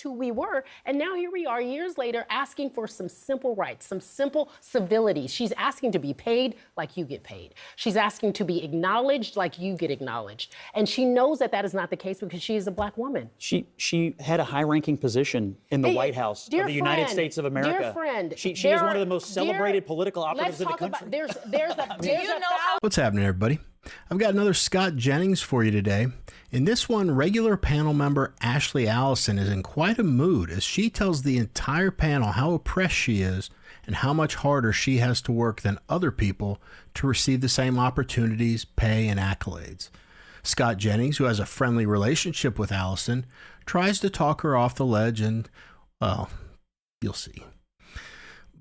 who we were, and now here we are years later asking for some simple rights, some simple civility. She's asking to be paid like you get paid. She's asking to be acknowledged like you get acknowledged. And she knows that that is not the case because she is a black woman. She had a high-ranking position in the White House of the United States of America. Dear friend, she is one of the most celebrated political operatives in the country. What's happening, everybody? I've got another Scott Jennings for you today. In this one, regular panel member Ashley Allison is in quite a mood as she tells the entire panel how oppressed she is and how much harder she has to work than other people to receive the same opportunities, pay, and accolades. Scott Jennings, who has a friendly relationship with Allison, tries to talk her off the ledge and, well, you'll see.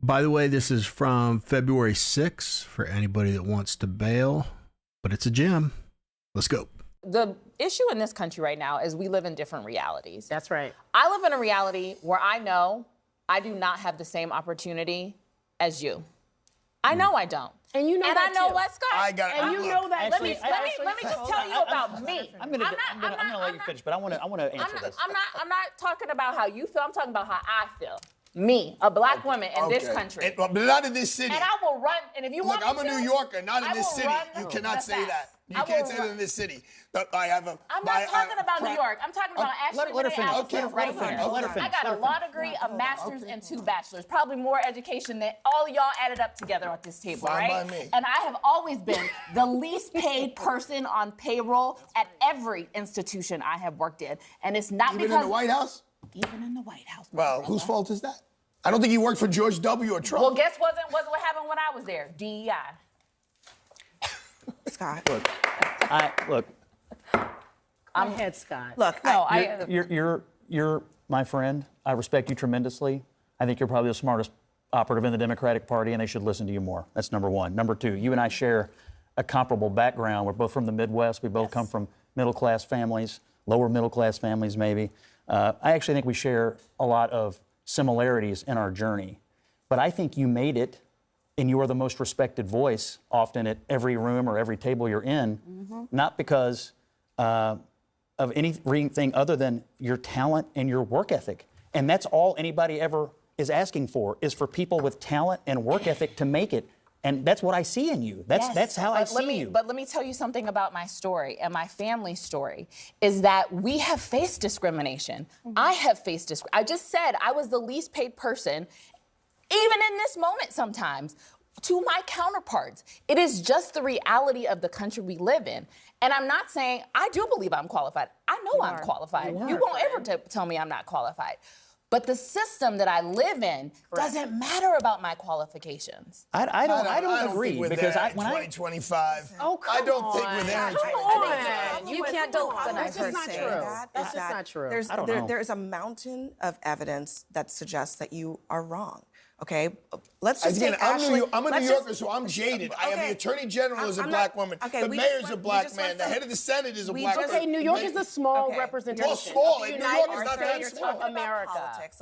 By the way, this is from February 6th for anybody that wants to bail. But it's a gem. Let's go. The issue in this country right now is we live in different realities. That's right. I live in a reality where I know I do not have the same opportunity as you. I know I don't. And you know and that I know too. what, Scott? I got it. And you know that. Let me just tell you about me. I'm gonna let you finish, but I want to answer this. I'm not talking about how you feel. I'm talking about how I feel. Me, a black woman in this country. But not in this city. And I will run, and if you want me I'm a New Yorker, not in this city. You cannot say that. You can't say that in this city. I'm not talking about New York. I'm talking about Ashley Allison right here. I got a law degree, a master's, and 2 bachelors. Probably more education than all of y'all added up together at this table, Fine right? by me. And I have always been the least paid person on payroll at every institution I have worked in. And it's not because... Even in the White House? Even in the White House. Well, whose fault is that? I don't think you worked for George W. or Trump. Well, guess what happened when I was there? DEI. Scott. Look. I'm head Scott. Look, you're my friend. I respect you tremendously. I think you're probably the smartest operative in the Democratic Party, and they should listen to you more. That's number one. Number two, you and I share a comparable background. We're both from the Midwest. We both come from middle-class families, lower middle-class families maybe. I actually think we share a lot of similarities in our journey. But I think you made it, and you are the most respected voice often at every room or every table you're in, not because of anything other than your talent and your work ethic. And that's all anybody ever is asking for, is for people with talent and work ethic to make it. And that's what I see in you. That's how I see you. But let me tell you something about my story and my family's story, is that we have faced discrimination. I have faced discrimination. I just said I was the least paid person, even in this moment sometimes, to my counterparts. It is just the reality of the country we live in. And I'm not saying, I do believe I'm qualified. I know I'm qualified. You won't ever tell me I'm not qualified. But the system that I live in doesn't matter about my qualifications. I don't agree because when 2025. Oh, come I don't think we're there in 2025. You can't do That's just not true. That's just not true. There's a mountain of evidence that suggests that you are wrong. Okay, let's just take Ashley. I'm a New Yorker, so I'm jaded. I have the Attorney General as a black woman. The mayor's a black man. The head of the Senate is a black man. Okay, New York is a small representation. Well, small. Of the New York United is not that States small. of America. Politics.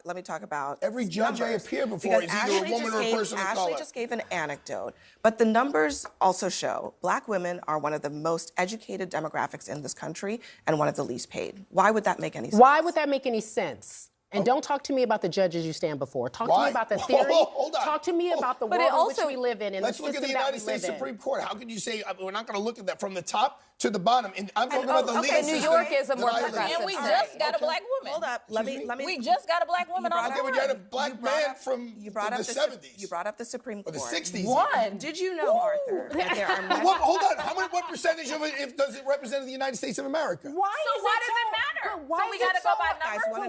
Let me talk about every judge I appear before is either a woman or a person of color. Ashley just gave an anecdote, but the numbers also show black women are one of the most educated demographics in this country and one of the least paid. Why would that make any sense? Why would that make any sense? And don't talk to me about the judges you stand before. Talk to me about the theory. Hold on. Talk to me about the world in which we live in and the system that we live in. Let's look at the United States Supreme Court. How can you say we're not going to look at that from the top to the bottom? And I'm talking about the legal system. New York is a more progressive. And we just got a black woman. Hold up. Let me. We just got a black woman on the board. We got a black man from the 70s. You brought up the Supreme Court. Or the 60s. One. Did you know, Arthur, that there are many... Hold on. What percentage of it does it represent the United States of America? Why does it matter? So we got to go by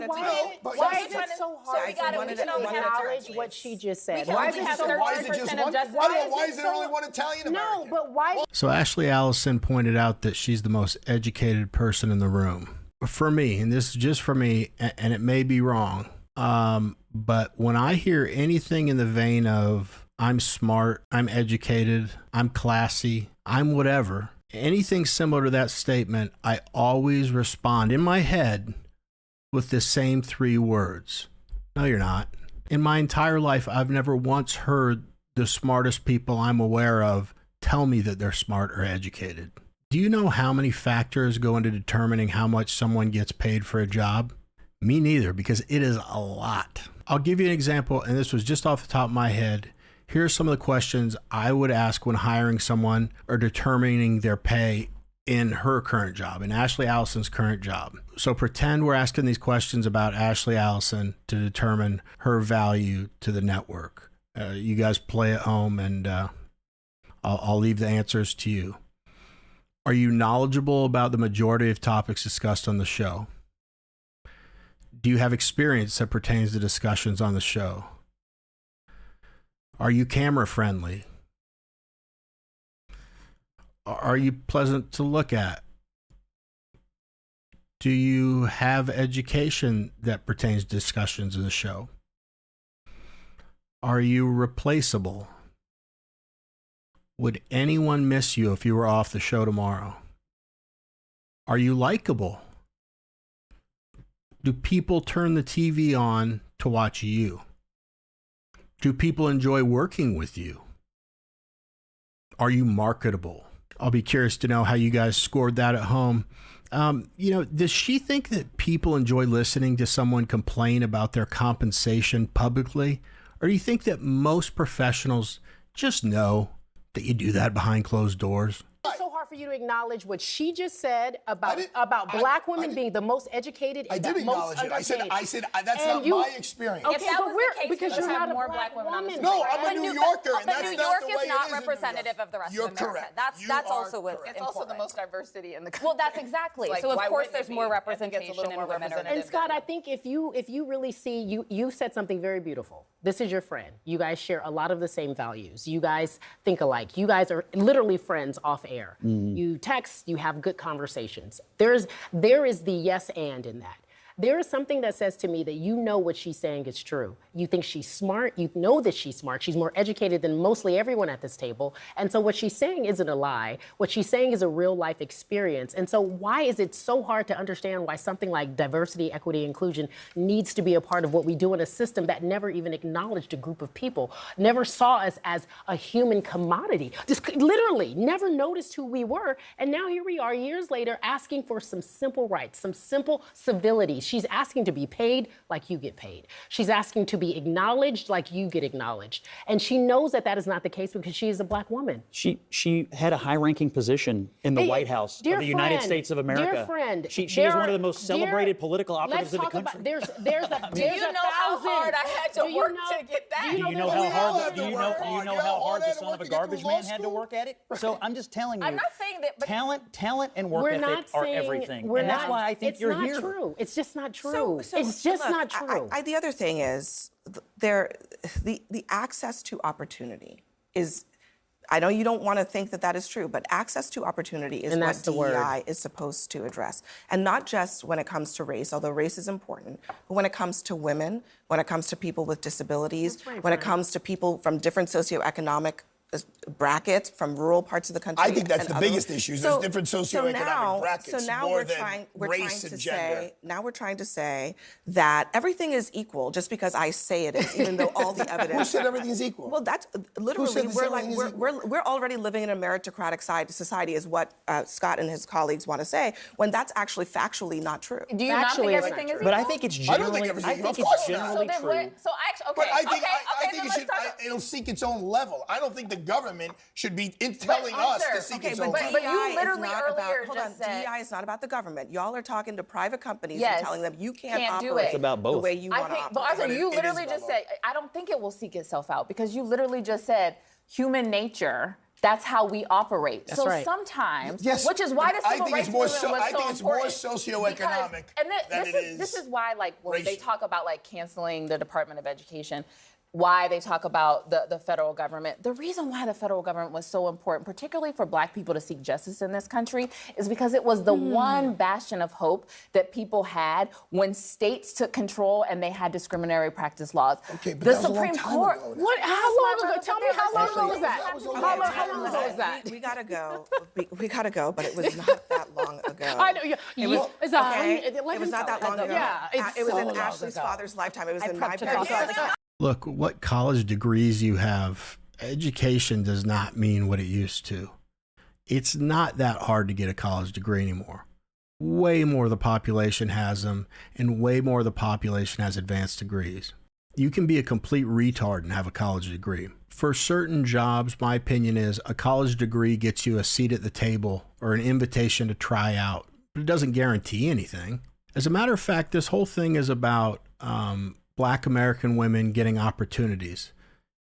numbers? Why is it so hard to acknowledge what she just said? Why is it just one? Why is it only one Italian American? No, but why? So Ashley Allison pointed out that she's the most educated person in the room. For me, and this is just for me, and it may be wrong, but when I hear anything in the vein of I'm smart, I'm educated, I'm classy, I'm whatever, anything similar to that statement, I always respond in my head with the same 3 words. No, you're not. In my entire life, I've never once heard the smartest people I'm aware of tell me that they're smart or educated. Do you know how many factors go into determining how much someone gets paid for a job? Me neither, because it is a lot. I'll give you an example, and this was just off the top of my head. Here are some of the questions I would ask when hiring someone or determining their pay in her current job, in Ashley Allison's current job. So pretend we're asking these questions about Ashley Allison to determine her value to the network. You guys play at home, and I'll leave the answers to you. Are you knowledgeable about the majority of topics discussed on the show? Do you have experience that pertains to discussions on the show? Are you camera friendly? Are you pleasant to look at? Do you have education that pertains to discussions of the show? Are you replaceable? Would anyone miss you if you were off the show tomorrow? Are you likable? Do people turn the TV on to watch you? Do people enjoy working with you? Are you marketable? I'll be curious to know how you guys scored that at home. Does she think that people enjoy listening to someone complain about their compensation publicly? Or do you think that most professionals just know that you do that behind closed doors? It's so hard for you to acknowledge what she just said about black women being the most educated. I did acknowledge it. I said that's not my experience. Okay, if that was the case, because you're not more a black women on the street. No, I'm a New Yorker, and that's New not York the way is not it is representative of the rest You're of America. correct. That's also what It's also the most diversity in the country. Well, that's exactly. Like, so of why course wouldn't there's it more be? I think representation it's a little more in women. representative. And Scott, I think if you really see, you said something very beautiful. This is your friend. You guys share a lot of the same values. You guys think alike. You guys are literally friends off air. You text, you have good conversations. There is the yes and in that. There is something that says to me that you know what she's saying is true. You think she's smart. You know that she's smart. She's more educated than mostly everyone at this table. And so what she's saying isn't a lie. What she's saying is a real life experience. And so why is it so hard to understand why something like diversity, equity, inclusion needs to be a part of what we do in a system that never even acknowledged a group of people, never saw us as a human commodity, just literally never noticed who we were. And now here we are years later asking for some simple rights, some simple civilities. She's asking to be paid like you get paid. She's asking to be acknowledged like you get acknowledged. And she knows that that is not the case because she is a black woman. She had a high-ranking position in the White House of the United States of America. Dear friend, she is one of the most celebrated political operatives in the country. Do you know how hard I had to work to get that? Do you know how hard the son of a garbage man had to work at it? So I'm just telling you. I'm not saying that, but talent and work ethic are everything. And that's why I think you're here. It's not true. It's just not true. It's just not true. The other thing is, the access to opportunity is, I know you don't want to think that that is true, but access to opportunity is what DEI is supposed to address. And not just when it comes to race, although race is important, but when it comes to women, when it comes to people with disabilities, when it comes to people from different socioeconomic brackets from rural parts of the country. I think that's the biggest issue. There's different socioeconomic brackets. So now more we're than trying race to and gender. say, now we're trying to say that everything is equal just because I say it is, even though all the evidence. Who said everything is equal? Well, that's literally we're already living in a meritocratic society, is what Scott and his colleagues want to say, when that's actually factually not true. Do you not think everything is equal? But I think it's generally, true. So But I think it'll seek its own level. I don't think the government should be telling us to seek its own level. But you literally earlier just said, DEI is not about the government. Y'all are talking to private companies and telling them you can't operate It's about both. the way you want to operate. But also, you literally just said, I don't think it will seek itself out, because you literally just said human nature. That's how we operate. That's right. Sometimes, which is why the civil rights movement was so important. I think it's more socioeconomic than it is. This is why, like, when they talk about like canceling the Department of Education, why they talk about the federal government. The reason why the federal government was so important, particularly for black people to seek justice in this country, is because it was the one bastion of hope that people had when states took control and they had discriminatory practice laws. Okay, but the that was Supreme a long time Court. ago. How long ago? Tell me how long ago was that? How long ago was that? We gotta go. We gotta go, but it was not that long ago. I know. It was not that long ago. Yeah, it was in Ashley's father's lifetime. It was in my parents' lifetime. Look, what college degrees you have, education does not mean what it used to. It's not that hard to get a college degree anymore. Way more of the population has them, and way more of the population has advanced degrees. You can be a complete retard and have a college degree. For certain jobs, my opinion is a college degree gets you a seat at the table or an invitation to try out, but it doesn't guarantee anything. As a matter of fact, this whole thing is about Black American women getting opportunities.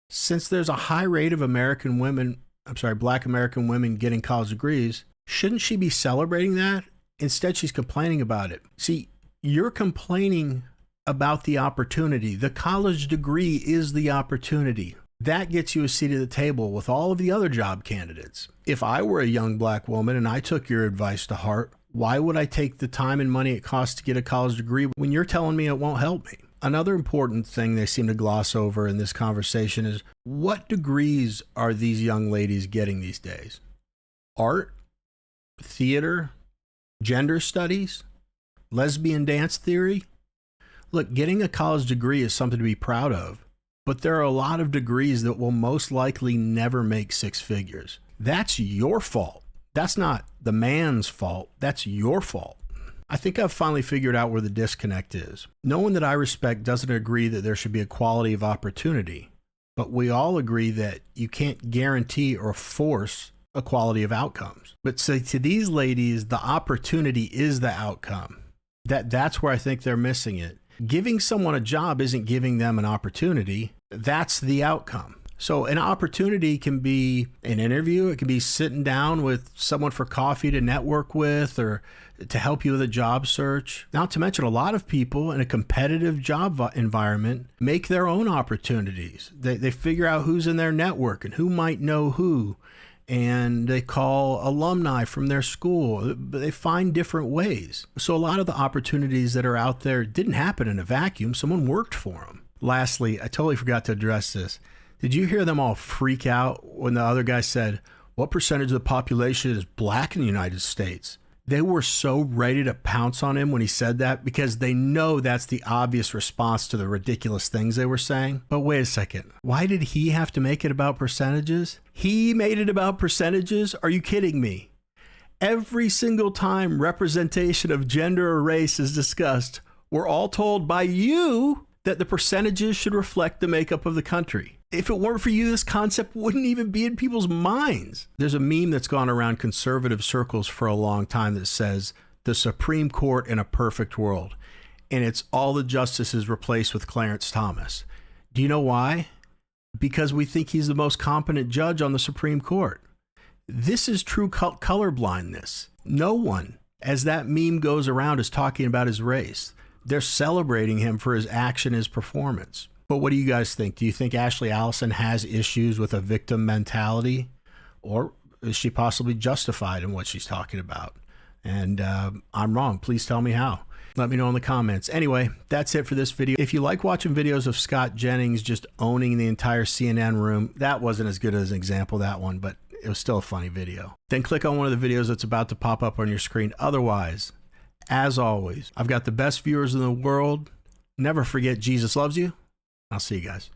Since there's a high rate of Black American women getting college degrees, shouldn't she be celebrating that? Instead, she's complaining about it. See, you're complaining about the opportunity. The college degree is the opportunity. That gets you a seat at the table with all of the other job candidates. If I were a young Black woman and I took your advice to heart, why would I take the time and money it costs to get a college degree when you're telling me it won't help me? Another important thing they seem to gloss over in this conversation is what degrees are these young ladies getting these days? Art? Theater? Gender studies? Lesbian dance theory? Look, getting a college degree is something to be proud of, but there are a lot of degrees that will most likely never make six figures. That's your fault. That's not the man's fault. That's your fault. I think I've finally figured out where the disconnect is. No one that I respect doesn't agree that there should be equality of opportunity, but we all agree that you can't guarantee or force equality of outcomes. But so to these ladies, the opportunity is the outcome. That's where I think they're missing it. Giving someone a job isn't giving them an opportunity. That's the outcome. So an opportunity can be an interview. It can be sitting down with someone for coffee to network with or to help you with a job search. Not to mention a lot of people in a competitive job environment make their own opportunities. They figure out who's in their network and who might know who. And they call alumni from their school. They find different ways. So a lot of the opportunities that are out there didn't happen in a vacuum. Someone worked for them. Lastly, I totally forgot to address this. Did you hear them all freak out when the other guy said, what percentage of the population is Black in the United States? They were so ready to pounce on him when he said that because they know that's the obvious response to the ridiculous things they were saying. But wait a second. Why did he have to make it about percentages? He made it about percentages? Are you kidding me? Every single time representation of gender or race is discussed, we're all told by you that the percentages should reflect the makeup of the country. If it weren't for you, this concept wouldn't even be in people's minds. There's a meme that's gone around conservative circles for a long time that says, the Supreme Court in a perfect world. And it's all the justices replaced with Clarence Thomas. Do you know why? Because we think he's the most competent judge on the Supreme Court. This is true colorblindness. No one, as that meme goes around, is talking about his race. They're celebrating him for his action, his performance. But what do you guys think? Do you think Ashley Allison has issues with a victim mentality? Or is she possibly justified in what she's talking about? And I'm wrong. Please tell me how. Let me know in the comments. Anyway, that's it for this video. If you like watching videos of Scott Jennings just owning the entire CNN room, that wasn't as good as an example, that one, but it was still a funny video. Then click on one of the videos that's about to pop up on your screen. Otherwise, as always, I've got the best viewers in the world. Never forget Jesus loves you. I'll see you guys.